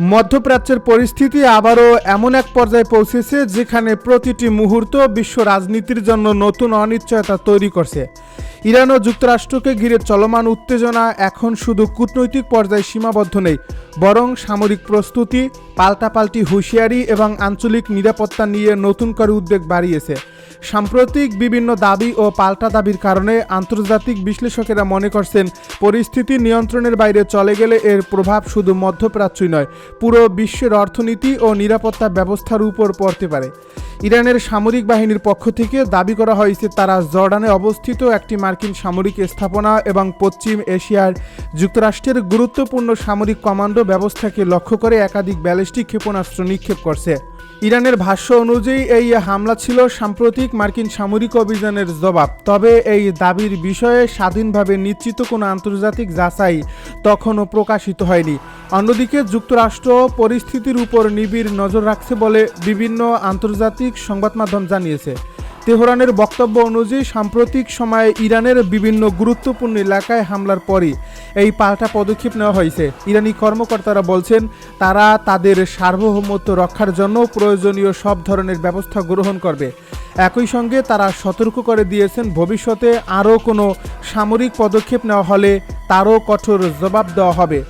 মধ্যপ্রাচ্যের পরিস্থিতি আবারও এমন এক পর্যায়ে পৌঁছেছে যেখানে প্রতিটি মুহূর্ত বিশ্ব রাজনীতির জন্য নতুন অনিশ্চয়তা তৈরি করছে। ইরান ও যুক্তরাষ্ট্রকে ঘিরে চলমান উত্তেজনা এখন শুধু কূটনৈতিক পর্যায়ে সীমাবদ্ধ নেই, বরং সামরিক প্রস্তুতি, পাল্টাপাল্টি হুঁশিয়ারি এবং আঞ্চলিক নিরাপত্তা নিয়ে নতুন করে উদ্বেগ বাড়িয়েছে। সাম্প্রতিক বিভিন্ন দাবি ও পাল্টা দাবির কারণে আন্তর্জাতিক বিশ্লেষকেরা মনে করছেন পরিস্থিতি নিয়ন্ত্রণের বাইরে চলে গেলে এর প্রভাব শুধু মধ্যপ্রাচ্যই নয়, পুরো বিশ্বের অর্থনীতি ও নিরাপত্তা ব্যবস্থার উপর পড়তে পারে। ইরানের সামরিক বাহিনীর পক্ষ থেকে দাবি করা হয়েছে তারা জর্ডানে অবস্থিত একটি মার্কিন সামরিক স্থাপনা এবং পশ্চিম এশিয়ার যুক্তরাষ্ট্রের গুরুত্বপূর্ণ সামরিক কমান্ডো ব্যবস্থাকে লক্ষ্য করে একাধিক ব্যালিস্টিক ক্ষেপণাস্ত্র নিক্ষেপ করছে। ইরানের ভাষ্য অনুযায়ী এই হামলা ছিল সাম্প্রতিক মার্কিন সামরিক অভিযানের জবাব, তবে এই দাবির বিষয়ে স্বাধীনভাবে নিশ্চিত কোনো আন্তর্জাতিক যাচাই তখনও প্রকাশিত হয়নি। অন্যদিকে যুক্তরাষ্ট্র পরিস্থিতির উপর নিবিড় নজর রাখছে বলে বিভিন্ন আন্তর্জাতিক সংবাদ মাধ্যম জানিয়েছে। তেহরানের বক্তব্য অনুযায়ী সাম্প্রতিক সময়ে ইরানের বিভিন্ন গুরুত্বপূর্ণ এলাকায় হামলার পরই এই পাল্টা পদক্ষেপ নেওয়া হয়েছে। ইরানি কর্মকর্তারা বলছেন তারা তাদের সার্বভৌমত্ব রক্ষার জন্য প্রয়োজনীয় সব ধরনের ব্যবস্থা গ্রহণ করবে। একই সঙ্গে তারা সতর্ক করে দিয়েছেন ভবিষ্যতে আরও কোনো সামরিক পদক্ষেপ নেওয়া হলে তারও কঠোর জবাব দেওয়া হবে।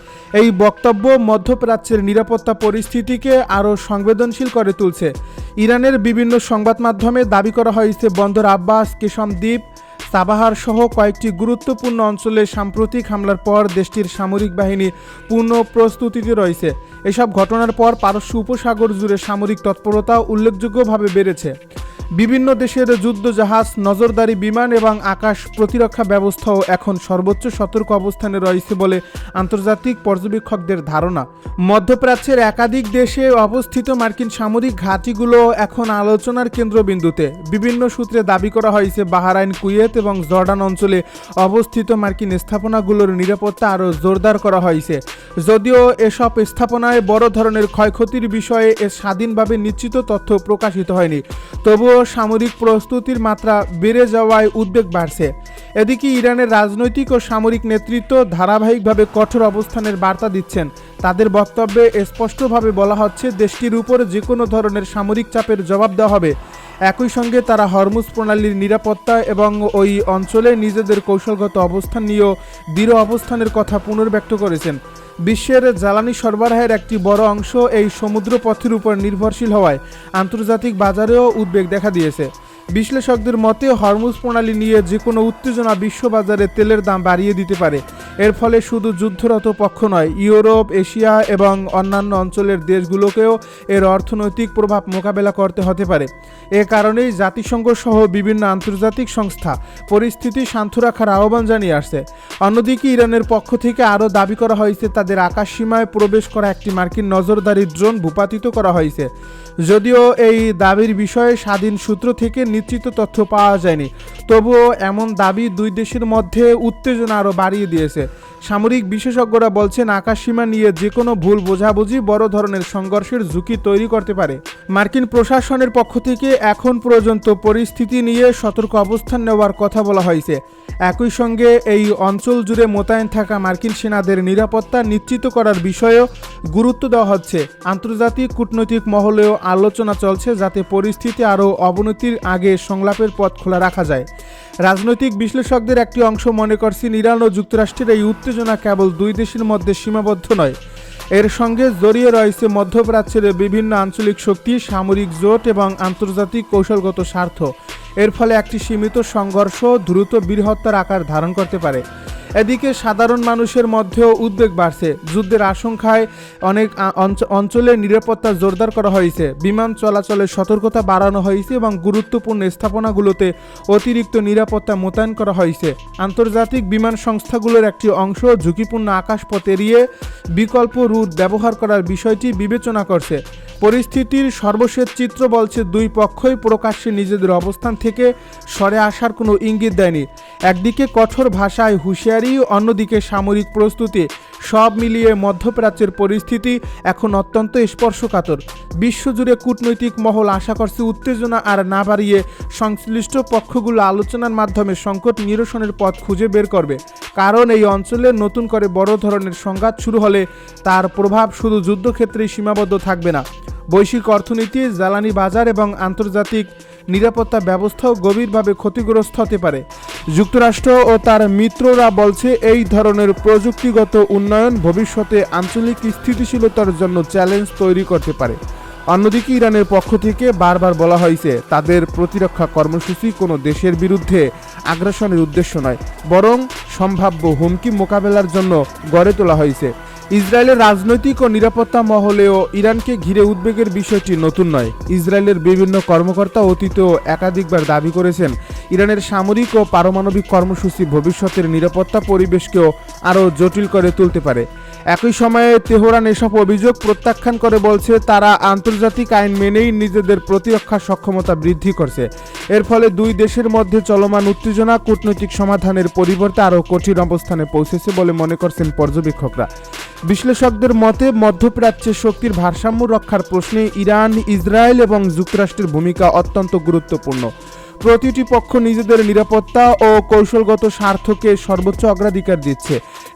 এই বক্তব্য মধ্যপ্রাচ্যের নিরাপত্তা পরিস্থিতিকে আরও সংবেদনশীল করে তুলছে। ইরানের বিভিন্ন সংবাদ মাধ্যমে দাবি করা হয়েছে বন্দর আব্বাস, কেশম দ্বীপ, সাবাহার সহ কয়েকটি গুরুত্বপূর্ণ অঞ্চলে সাম্প্রতিক হামলার পর দেশটির সামরিক বাহিনী পূর্ণ প্রস্তুতিতে রয়েছে। এসব ঘটনার পর পারস্য উপসাগর জুড়ে সামরিক তৎপরতা উল্লেখযোগ্যভাবে বেড়েছে। বিভিন্ন দেশের যুদ্ধজাহাজ, নজরদারি বিমান এবং আকাশ প্রতিরক্ষা ব্যবস্থাও এখন সর্বোচ্চ সতর্ক অবস্থানে রয়েছে বলে আন্তর্জাতিক পর্যবেক্ষকদের ধারণা। মধ্যপ্রাচ্যের একাধিক দেশে অবস্থিত মার্কিন সামরিক ঘাঁটিগুলো এখন আলোচনার কেন্দ্রবিন্দুতে। বিভিন্ন সূত্রে দাবি করা হয়েছে বাহরাইন, কুয়েত এবং জর্ডান অঞ্চলে অবস্থিত মার্কিন স্থাপনাগুলোর নিরাপত্তা আরও জোরদার করা হয়েছে। যদিও এসব স্থাপনায় বড় ধরনের ক্ষয়ক্ষতির বিষয়ে স্বাধীনভাবে নিশ্চিত তথ্য প্রকাশিত হয়নি, তবুও সামরিক প্রস্তুতির মাত্রা বেড়ে যাওয়ায় উদ্বেগ বাড়ছে। এদিকে ইরানের রাজনৈতিক ও সামরিক নেতৃত্ব ধারাবাহিকভাবে কঠোর অবস্থানের বার্তা দিচ্ছেন। তাদের বক্তব্যে স্পষ্টভাবে বলা হচ্ছে দেশটির উপর যে কোনো ধরনের সামরিক চাপের জবাব দেওয়া হবে। একই সঙ্গে তারা হরমুজ প্রণালীর নিরাপত্তা এবং ওই অঞ্চলে নিজেদের কৌশলগত অবস্থান নিয়েও দৃঢ় অবস্থানের কথা পুনর্ব্যক্ত করেছেন। বিশ্বের জ্বালানি সরবরাহের একটি বড় অংশ এই সমুদ্র পথের উপর নির্ভরশীল হওয়ায় আন্তর্জাতিক বাজারেও উদ্বেগ দেখা দিয়েছে। বিশ্লেষকদের মতে হরমুজ প্রণালী নিয়ে যে কোনো উত্তেজনা বিশ্ববাজারে তেলের দাম বাড়িয়ে দিতে পারে। এর ফলে শুধু যুদ্ধরত পক্ষ নয়, ইউরোপ, এশিয়া এবং অন্যান্য অঞ্চলের দেশগুলোকেও এর অর্থনৈতিক প্রভাব মোকাবেলা করতে হতে পারে। এ কারণেই জাতিসংঘ সহ বিভিন্ন আন্তর্জাতিক সংস্থা পরিস্থিতি শান্ত রাখার আহ্বান জানিয়ে আসছে। অন্যদিকে ইরানের পক্ষ থেকে আরও দাবি করা হয়েছে তাদের আকাশসীমায় প্রবেশ করা একটি মার্কিন নজরদারি ড্রোন ভূপাতিত করা হয়েছে। যদিও এই দাবির বিষয়ে স্বাধীন সূত্র থেকে নিশ্চিত তথ্য পাওয়া যায়নি, তবুও এমন দাবি দুই দেশের মধ্যে উত্তেজনা আরও বাড়িয়ে দিয়েছে। সামরিক বিশেষজ্ঞরা বলছেন আকাশসীমা নিয়ে যে কোনো ভুল বোঝাবুঝি বড় ধরনের সংঘর্ষের ঝুঁকি তৈরি করতে পারে। মার্কিন প্রশাসনের পক্ষ থেকে এখন পর্যন্ত পরিস্থিতি নিয়ে সতর্ক অবস্থান নেওয়ার কথা বলা হয়েছে। একই সঙ্গে এই অঞ্চল জুড়ে মোতায়েন থাকা মার্কিন সেনাদের নিরাপত্তা নিশ্চিত করার বিষয়েও গুরুত্ব দেওয়া হচ্ছে। আন্তর্জাতিক কূটনৈতিক মহলেও আলোচনা চলছে যাতে পরিস্থিতি আরও অবনতির আগে সংলাপের পথ খোলা রাখা যায়। রাজনৈতিক বিশ্লেষকদের একটি অংশ মনে করছেন ইরান ও যুক্তরাষ্ট্রের এই উত্তেজনা কেবল দুই দেশের মধ্যে সীমাবদ্ধ নয়, এর সঙ্গে জড়িয়ে রয়েছে মধ্যপ্রাচ্যের বিভিন্ন আঞ্চলিক শক্তি, সামরিক জোট এবং আন্তর্জাতিক কৌশলগত স্বার্থ। এর ফলে একটি সীমিত সংঘর্ষ দ্রুত বৃহত্তর আকার ধারণ করতে পারে। এদিকে সাধারণ মানুষের মধ্যেও উদ্বেগ বাড়ছে। যুদ্ধের আশঙ্কায় অনেক অঞ্চলে নিরাপত্তা জোরদার করা হয়েছে, বিমান চলাচলের সতর্কতা বাড়ানো হয়েছে এবং গুরুত্বপূর্ণ স্থাপনাগুলোতে অতিরিক্ত নিরাপত্তা মোতায়েন করা হয়েছে। আন্তর্জাতিক বিমান সংস্থাগুলোর একটি অংশ ঝুঁকিপূর্ণ আকাশপথ এড়িয়ে বিকল্প রুট ব্যবহার করার বিষয়টি বিবেচনা করছে। পরিস্থিতির সর্বশেষ চিত্র বলছে দুই পক্ষই প্রকাশ্যে নিজেদের অবস্থান থেকে সরে আসার কোনো ইঙ্গিত দেয়নি। একদিকে কঠোর ভাষায় হুঁশিয়ারি, অন্যদিকে সামরিক প্রস্তুতি। সব মিলিয়ে মধ্যপ্রাচ্যের পরিস্থিতি এখন অত্যন্ত স্পর্শকাতর। বিশ্বজুড়ে কূটনৈতিক মহল আশা করছে উত্তেজনা আর না বাড়িয়ে সংশ্লিষ্ট পক্ষগুলো আলোচনার মাধ্যমে সংকট নিরসনের পথ খুঁজে বের করবে। কারণ এই অঞ্চলে নতুন করে বড় ধরনের সংঘাত শুরু হলে তার প্রভাব শুধু যুদ্ধক্ষেত্রেই সীমাবদ্ধ থাকবে না, বৈশ্বিক অর্থনীতি, জ্বালানি বাজার এবং আন্তর্জাতিক নিরাপত্তা ব্যবস্থাও গভীরভাবে ক্ষতিগ্রস্ত হতে পারে। যুক্তরাষ্ট্র ও তার মিত্ররা বলছে এই ধরনের প্রযুক্তিগত উন্নয়ন ভবিষ্যতে আঞ্চলিক স্থিতিশীলতার জন্য চ্যালেঞ্জ তৈরি করতে পারে। অন্যদিকে ইরানের পক্ষ থেকে বারবার বলা হয়েছে তাদের প্রতিরক্ষা কর্মসূচি কোনো দেশের বিরুদ্ধে আগ্রাসনের উদ্দেশ্য নয়, বরং সম্ভাব্য হুমকি মোকাবেলার জন্য গড়ে তোলা হয়েছে। ইসরায়েলের রাজনৈতিক ও নিরাপত্তা মহলেও ইরানকে ঘিরে উদ্বেগের বিষয়টি নতুন নয়। ইসরায়েলের বিভিন্ন কর্মকর্তা অতীতেও একাধিকবার দাবি করেছেন ইরানের সামরিক ও পারমাণবিক কর্মসূচি ভবিষ্যতের নিরাপত্তা পরিবেশকেও আরও জটিল করে তুলতে পারে। একই সময়ে তেহরান এসব অভিযোগ প্রত্যাখ্যান করে বলছে তারা আন্তর্জাতিক আইন মেনেই নিজেদের প্রতিরক্ষা সক্ষমতা বৃদ্ধি করছে। এর ফলে দুই দেশের মধ্যে চলমান উত্তেজনা কূটনৈতিক সমাধানের পরিবর্তে আরও কঠিন অবস্থানে পৌঁছেছে বলে মনে করছেন পর্যবেক্ষকরা। বিশ্লেষকদের মতে মধ্যপ্রাচ্যে শক্তির ভারসাম্য রক্ষার প্রশ্নে ইরান, ইসরায়েল এবং যুক্তরাষ্ট্রের ভূমিকা অত্যন্ত গুরুত্বপূর্ণ। প্রতিটি পক্ষ নিজেদের নিরাপত্তা ও কৌশলগত স্বার্থকে সর্বোচ্চ অগ্রাধিকার দিচ্ছে।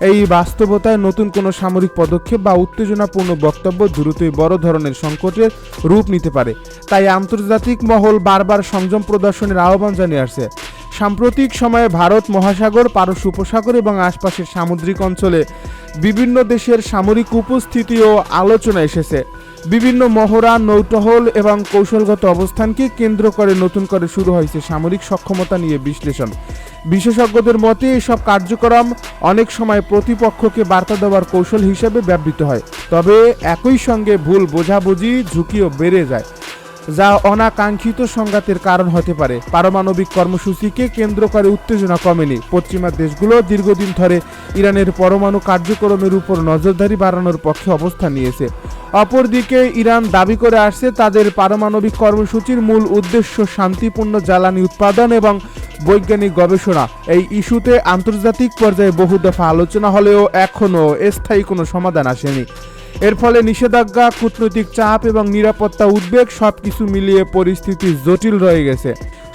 এই বাস্তবতায় নতুন কোনো সামরিক পদক্ষেপ বা উত্তেজনাপূর্ণ বক্তব্য দ্রুতই বড় ধরনের সংকটের রূপ নিতে পারে। তাই আন্তর্জাতিক মহল বারবার সংযম প্রদর্শনের আহ্বান জানিয়ে আসছে। সাম্প্রতিক সময়ে ভারত মহাসাগর, পারস্য উপসাগর এবং আশপাশের সামুদ্রিক অঞ্চলে বিভিন্ন দেশের সামরিক উপস্থিতিও আলোচনা এসেছে। বিভিন্ন মহড়া, নৌটহল এবং কৌশলগত অবস্থানকে কেন্দ্র করে নতুন করে শুরু হয়েছে সামরিক সক্ষমতা নিয়ে বিশ্লেষণ। বিশেষজ্ঞদের মতে এসব কার্যক্রম অনেক সময় প্রতিপক্ষকে বার্তা দেওয়ার কৌশল হিসেবে ব্যবহৃত হয়, তবে একই সঙ্গে ভুল বোঝাবুঝি ঝুঁকিও বেড়ে যায়, যা অনাকাঙ্ক্ষিত সংঘাতের কারণ হতে পারে। পারমাণবিক কর্মসূচিকে কেন্দ্র করে উত্তেজনা কমেনি। পশ্চিমা দেশগুলো দীর্ঘদিন ধরে ইরানের পরমাণু কার্যক্রমের উপর নজরদারি বাড়ানোর পক্ষে অবস্থান নিয়েছে। অপরদিকে ইরান দাবি করে আসছে তাদের পারমাণবিক কর্মসূচির মূল উদ্দেশ্য শান্তিপূর্ণ জ্বালানি উৎপাদন এবং বৈজ্ঞানিক গবেষণা। এই ইস্যুতে আন্তর্জাতিক পর্যায়ে বহু দফা আলোচনা হলেও এখনও স্থায়ী কোনো সমাধান আসেনি। এর ফলে নিষেধাজ্ঞা, কূটনৈতিক চাপ এবং নিরাপত্তা উদ্বেগ সবকিছু মিলিয়ে পরিস্থিতি জটিল রয়ে গেছে।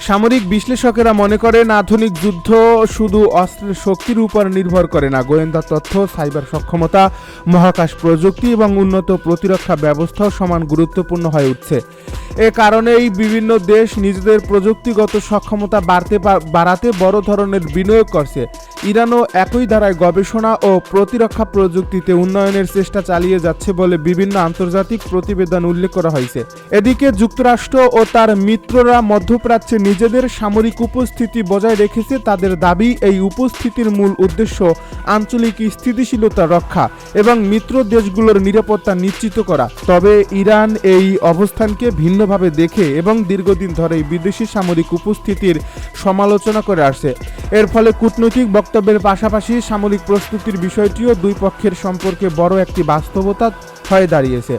সামরিক বিশ্লেষকেরা মনে করেন আধুনিক যুদ্ধ শুধু অস্ত্রের শক্তির উপর নির্ভর করে না, গোয়েন্দা তথ্য, সাইবার সক্ষমতা, মহাকাশ প্রযুক্তি এবং উন্নত প্রতিরক্ষা ব্যবস্থাও সমান গুরুত্বপূর্ণ হয়ে উঠছে। এ কারণেই বিভিন্ন দেশ নিজেদের প্রযুক্তিগত সক্ষমতা বাড়াতে বড় ধরনের বিনিয়োগ করছে। ইরানও একই ধারায় গবেষণা ও প্রতিরক্ষা প্রযুক্তিতে উন্নয়নের চেষ্টা চালিয়ে যাচ্ছে বলে বিভিন্ন আন্তর্জাতিক প্রতিবেদন উল্লেখ করা হয়েছে। এদিকে যুক্তরাষ্ট্র ও তার মিত্ররা মধ্যপ্রাচ্যে নিজেদের সামরিক উপস্থিতি বজায় রেখেছে। তাদের দাবি এই উপস্থিতির মূল উদ্দেশ্য আঞ্চলিক স্থিতিশীলতা রক্ষা এবং মিত্র দেশগুলোর নিরাপত্তা নিশ্চিত করা। তবে ইরান এই অবস্থানকে ভিন্নভাবে দেখে এবং দীর্ঘদিন ধরেই বিদেশি সামরিক উপস্থিতির সমালোচনা করে আসছে। এর ফলে কূটনৈতিক বক্তব্যের পাশাপাশি সামরিক প্রস্তুতির বিষয়টিও দুই পক্ষের সম্পর্কে বড় একটি বাস্তবতা হয়ে দাঁড়িয়েছে।